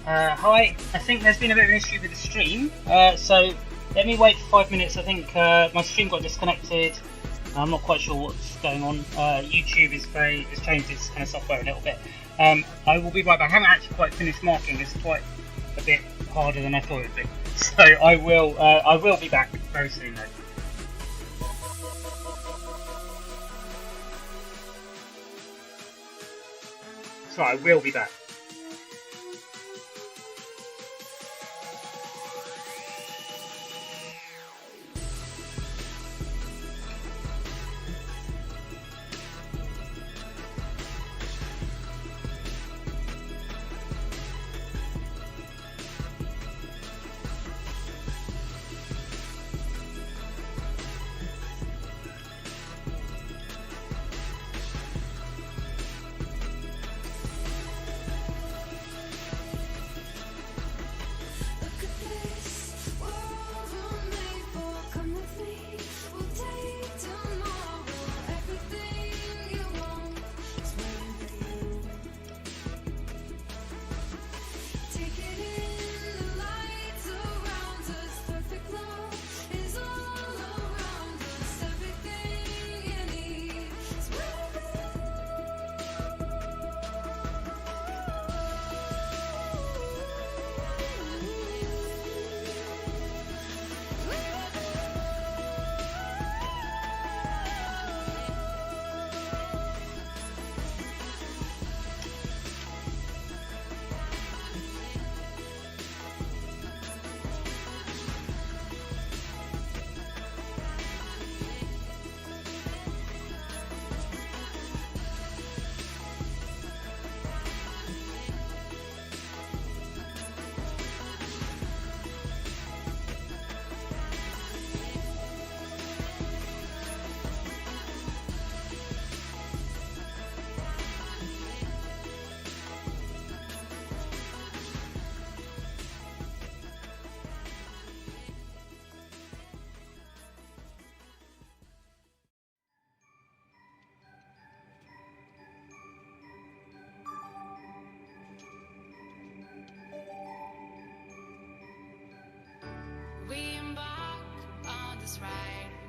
Hi, I think there's been a bit of an issue with the stream, so let me wait for 5 minutes. I think my stream got disconnected. I'm not quite sure what's going on. YouTube has changed its kind of software a little bit. I will be right back. I haven't actually quite finished marking. It's quite a bit harder than I thought it would be. So I will be back very soon though. So I will be back.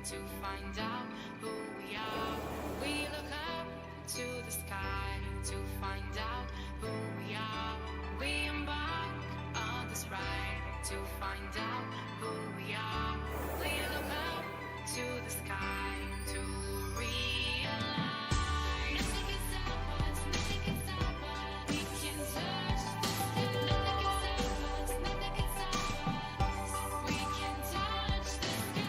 To find out who we are, we look up to the sky to find out who we are. We embark on this ride to find out who we are. We look up to the sky to realize nothing can stop us, nothing can stop us. We can touch the sky. Nothing can stop us, we can touch the sky.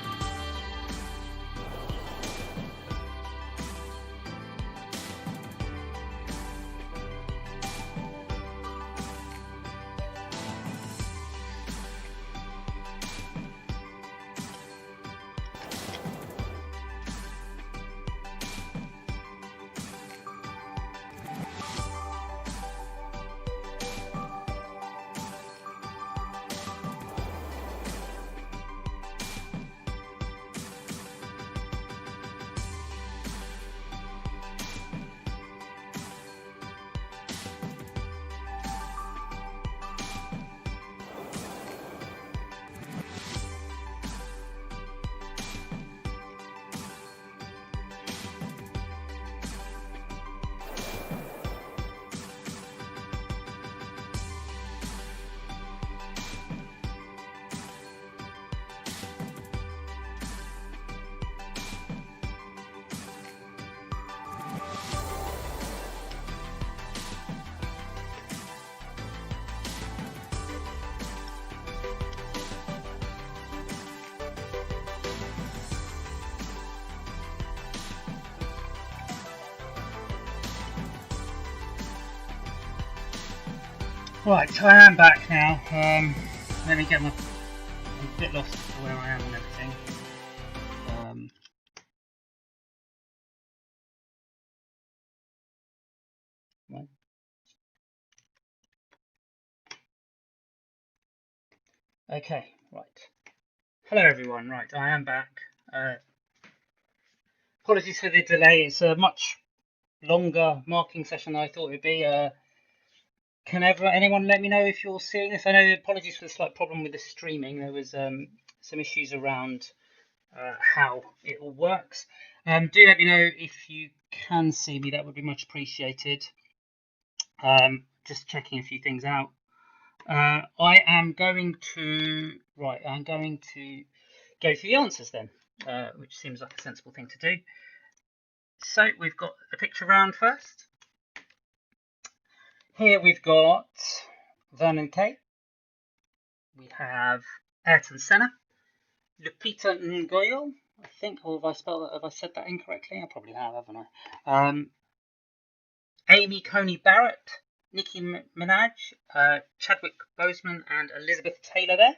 Right, I am back now. Let me get I'm a bit lost for where I am and everything. Right. Okay, right. Hello everyone, right, I am back. Apologies for the delay, it's a much longer marking session than I thought it would be. Can anyone let me know if you're seeing this? I know, apologies for the slight problem with the streaming. There was some issues around how it all works. Do let me know if you can see me. That would be much appreciated. Just checking a few things out. I am going to I'm going to go through the answers then, which seems like a sensible thing to do. So we've got the picture round first. Here we've got Vernon Kay. We have Ayrton Senna, Lupita Nyong'o, I think, or have I said that incorrectly? I probably have, haven't I? Amy Coney Barrett, Nicki Minaj, Chadwick Boseman, and Elizabeth Taylor there.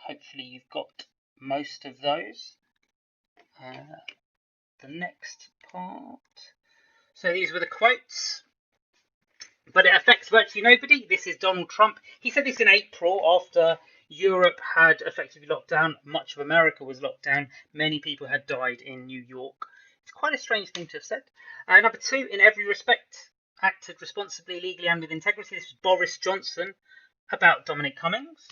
Hopefully you've got most of those. The next part. So these were the quotes. But it affects virtually nobody. This is Donald Trump. He said this in April after Europe had effectively locked down. Much of America was locked down. Many people had died in New York. It's quite a strange thing to have said. Number 2, in every respect, acted responsibly, legally, and with integrity. This was Boris Johnson about Dominic Cummings.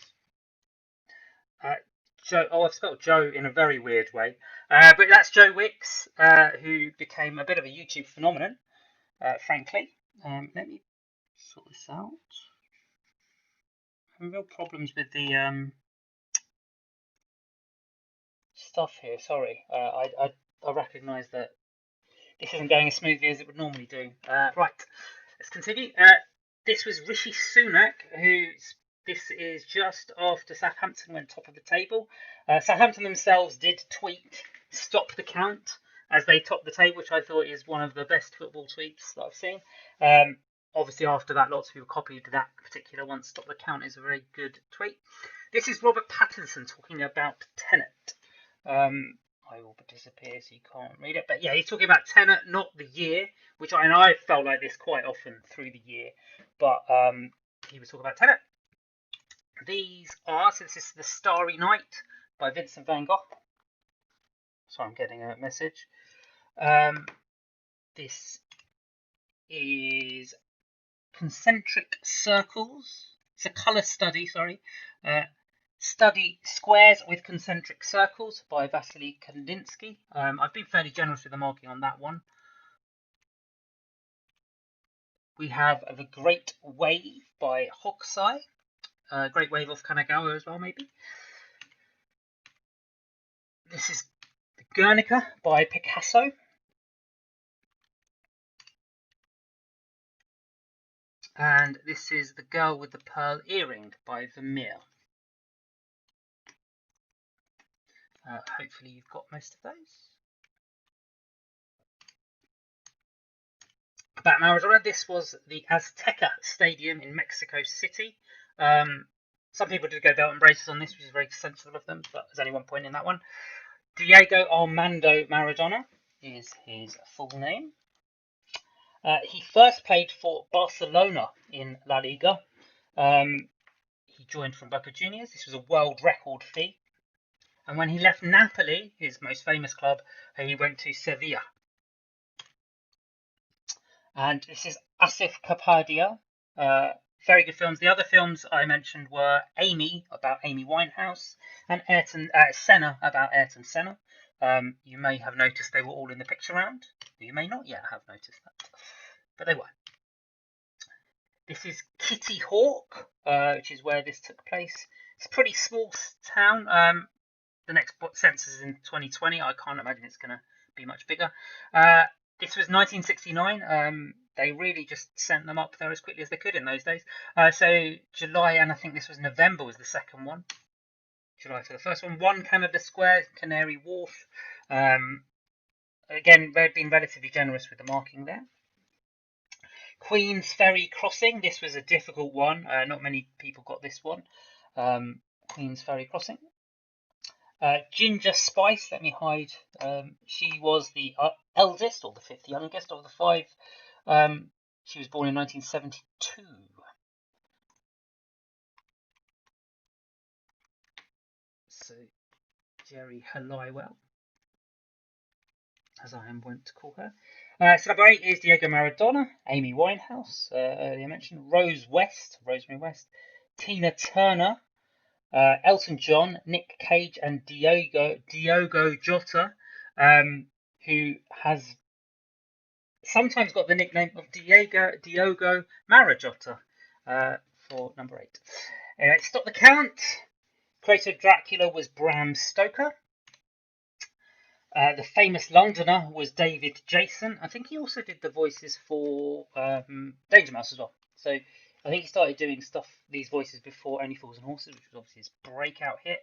I've spelled Joe in a very weird way. But that's Joe Wicks, who became a bit of a YouTube phenomenon, frankly. Let me sort this out. I'm having real problems with the stuff here. Sorry, I recognise that this isn't going as smoothly as it would normally do. Right, let's continue. This was Rishi Sunak, this is just after Southampton went top of the table. Southampton themselves did tweet "Stop the count" as they topped the table, which I thought is one of the best football tweets that I've seen. Obviously, after that, lots of people copied that particular one. "Stop the count" is a very good tweet. This is Robert Pattinson talking about Tenet. I will disappear so you can't read it. But yeah, he's talking about Tenet, not the year, which I felt like this quite often through the year. But he was talking about Tenet. These are, so this is The Starry Night by Vincent van Gogh. Sorry, I'm getting a message. This is Concentric Circles. It's a colour study, sorry. Study Squares with Concentric Circles by Vasily Kandinsky. I've been fairly generous with the marking on that one. We have The Great Wave by Hokusai. Great Wave off Kanagawa as well, maybe. This is Guernica by Picasso. And this is The Girl with the Pearl Earring by Vermeer. Hopefully you've got most of those. About Maradona, this was the Azteca Stadium in Mexico City. Some people did go belt and braces on this, which is very sensible of them, but there's only one point in that one. Diego Armando Maradona is his full name. He first played for Barcelona in La Liga. He joined from Boca Juniors. This was a world record fee. And when he left Napoli, his most famous club, he went to Sevilla. And this is Asif Kapadia. Very good films. The other films I mentioned were Amy, about Amy Winehouse, and Senna, about Ayrton Senna. You may have noticed they were all in the picture round. You may not yet have noticed that, but they were. This is Kitty Hawk, which is where this took place. It's a pretty small town. The next census is in 2020. I can't imagine it's going to be much bigger. This was 1969. They really just sent them up there as quickly as they could in those days. So July, and I think this was November, was the second one. July for the first one. 1 Canada Square, Canary Wharf. Again, they've been relatively generous with the marking there. Queen's Ferry Crossing. This was a difficult one. Not many people got this one. Queen's Ferry Crossing. Ginger Spice, let me hide. She was the eldest, or the 5th youngest of the 5. She was born in 1972. So, Jerry Halliwell. as I am wont to call her. So number 8 is Diego Maradona, Amy Winehouse, earlier mentioned, Rosemary West, Tina Turner, Elton John, Nick Cage, and Diogo Jota, who has sometimes got the nickname of Diogo Maradona for number 8. Anyway, Stop the Count. Creator of Dracula was Bram Stoker. The famous Londoner was David Jason. I think he also did the voices for Danger Mouse as well. So I think he started doing these voices before Only Fools and Horses, which was obviously his breakout hit.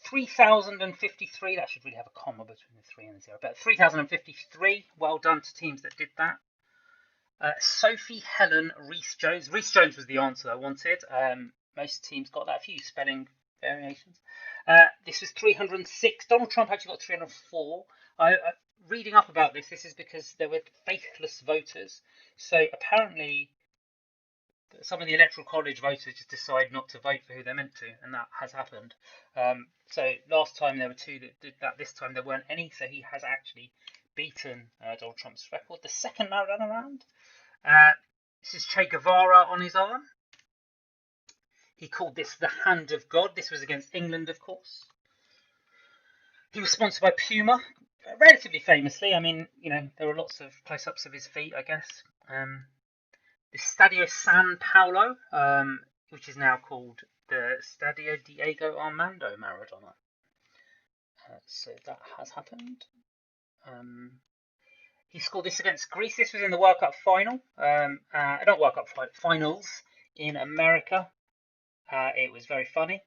3,053, that should really have a comma between the 3 and the 0, but 3,053, well done to teams that did that. Sophie Helen Rhys-Jones. Rhys-Jones was the answer I wanted. Most teams got that, a few spelling variations. This was 306. Donald Trump actually got 304. Reading up about this is because there were faithless voters. So apparently some of the Electoral College voters just decide not to vote for who they're meant to, and that has happened. So last time there were 2 that did that. This time there weren't any, so he has actually beaten Donald Trump's record. The second Maradona round. This is Che Guevara on his arm. He called this the Hand of God. This was against England, of course. He was sponsored by Puma, relatively famously. I mean, there were lots of close-ups of his feet, I guess. The Stadio San Paolo, which is now called the Stadio Diego Armando Maradona. So that has happened. He scored this against Greece. This was in the World Cup final. Not World Cup finals in America. It was very funny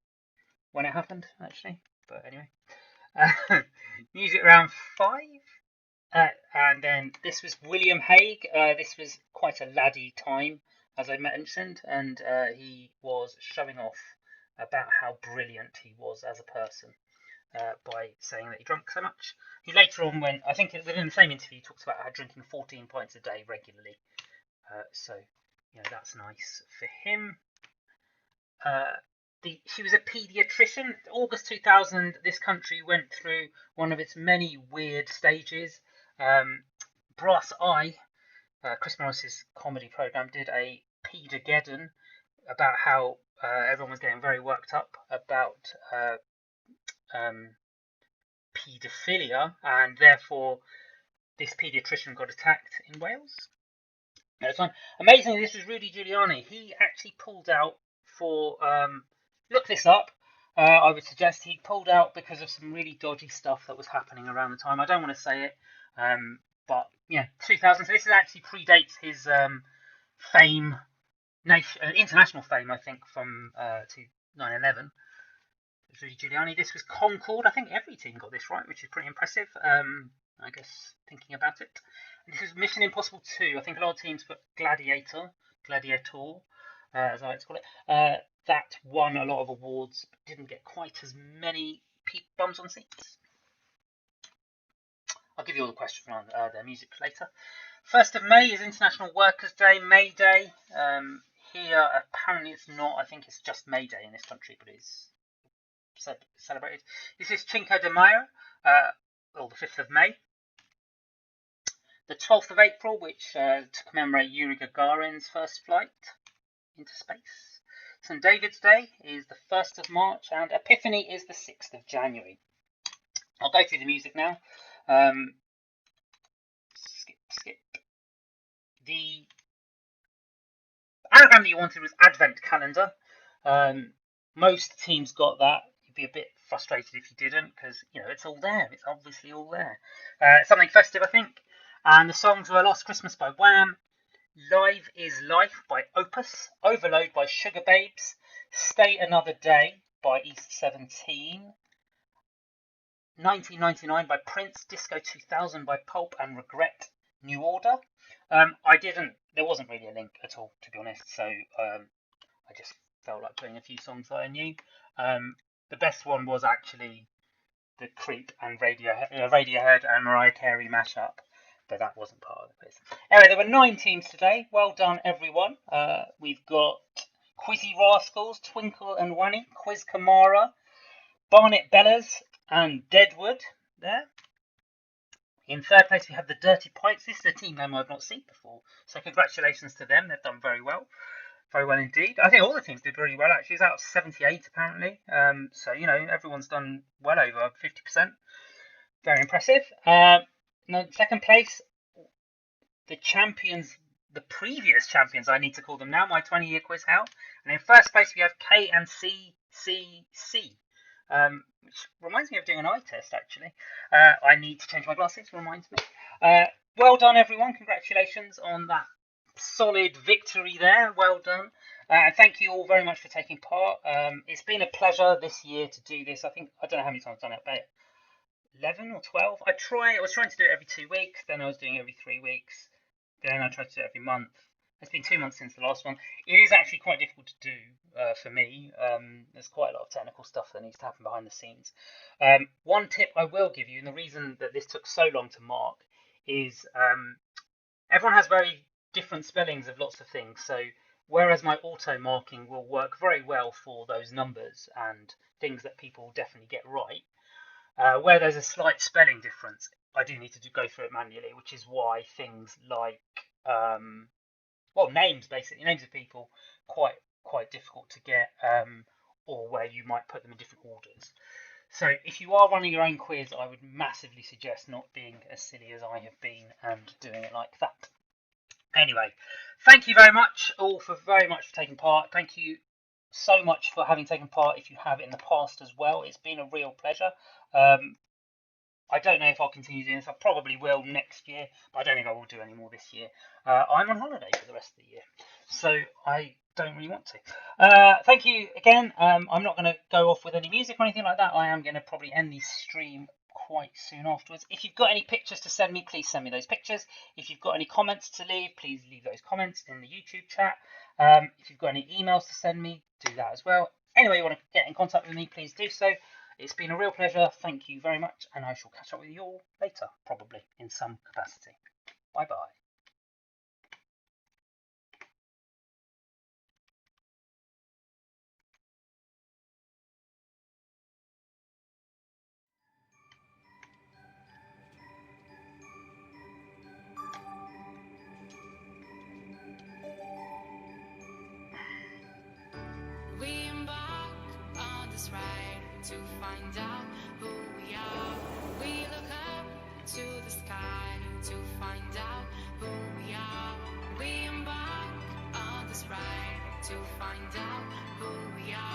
when it happened, actually. But anyway. Music round 5. And then this was William Hague. This was quite a laddie time, as I mentioned. And he was showing off about how brilliant he was as a person by saying that he drank so much. He later on went, I think within the same interview, he talks about how drinking 14 pints a day regularly. So, that's nice for him. She was a paediatrician. August 2000, this country went through one of its many weird stages. Brass Eye, Chris Morris's comedy program, did a Paedageddon about how everyone was getting very worked up about paedophilia, and therefore this paediatrician got attacked in Wales at the time. Amazingly, this was Rudy Giuliani. He actually pulled out for look this up. I would suggest he pulled out because of some really dodgy stuff that was happening around the time. I don't want to say it, but yeah, 2000. So this actually predates his fame, international fame, I think, from 9/11. Rudy Giuliani. This was Concord. I think every team got this right, which is pretty impressive. I guess thinking about it. And this is Mission Impossible 2. I think a lot of teams put Gladiator, as I like to call it. That won a lot of awards, but didn't get quite as many bums on seats. I'll give you all the questions on their music later. 1st of May is International Workers' Day, May Day. Here, apparently it's not. I think it's just May Day in this country, but it's celebrated. This is Cinco de Mayo, or the 5th of May. The 12th of April, which to commemorate Yuri Gagarin's first flight into space. St. David's Day is the 1st of March, and Epiphany is the 6th of January. I'll go through the music now. Skip. The anagram that you wanted was Advent Calendar. Most teams got that. You'd be a bit frustrated if you didn't, because it's all there. It's obviously all there. Something festive, I think. And the songs were Last Christmas by Wham, Live is Life by Opus, Overload by Sugar Babes, Stay Another Day by East 17, 1999 by Prince, Disco 2000 by Pulp, and Regret, New Order. There wasn't really a link at all, to be honest, so I just felt like playing a few songs that I knew. The best one was actually the Creep and Radiohead and Mariah Carey mashup, but that wasn't part of the quiz. Anyway, there were 9 teams today. Well done, everyone. We've got Quizzy Rascals, Twinkle and Wanny, Quiz Kamara, Barnet Bellas, and Deadwood there. In third place, we have the Dirty Pints. This is a team name I've not seen before, so congratulations to them. They've done very well indeed. I think all the teams did really well actually. It's out of 78 apparently. So everyone's done well over 50%. Very impressive. Second place, the champions, the previous champions, I need to call them now, my 20-year quiz how. And in first place, we have K and CCC, which reminds me of doing an eye test, actually. I need to change my glasses, reminds me. Well done, everyone. Congratulations on that solid victory there. Well done. And thank you all very much for taking part. It's been a pleasure this year to do this. I don't know how many times I've done it, but 11 or 12. I was trying to do it every 2 weeks, then I was doing it every 3 weeks, then I tried to do it every month. It's been 2 months since the last one. It is actually quite difficult to do for me. There's quite a lot of technical stuff that needs to happen behind the scenes. One tip I will give you, and the reason that this took so long to mark, is everyone has very different spellings of lots of things. So whereas my auto marking will work very well for those numbers and things that people definitely get right, where there's a slight spelling difference, I do need to go through it manually, which is why things like names, basically names of people, quite difficult to get, or where you might put them in different orders. So if you are running your own quiz, I would massively suggest not being as silly as I have been and doing it like that. Anyway, thank you very much all for taking part. Thank you so much for having taken part if you have in the past as well. It's been a real pleasure. I don't know if I'll continue doing this. I probably will next year, but I don't think I will do any more this year. I'm on holiday for the rest of the year, so I don't really want to. Thank you again. I'm not going to go off with any music or anything like that. I am going to probably end the stream quite soon afterwards. If you've got any pictures to send me, please send me those pictures. If you've got any comments to leave, please leave those comments in the YouTube chat. If you've got any emails to send me, do that as well. Anyway, you want to get in contact with me, please do so. It's been a real pleasure. Thank you very much, and I shall catch up with you all later, probably in some capacity. Bye-bye. We embark on this ride to find out who we are. We look up to the sky to find out who we are. We embark on this ride to find out who we are.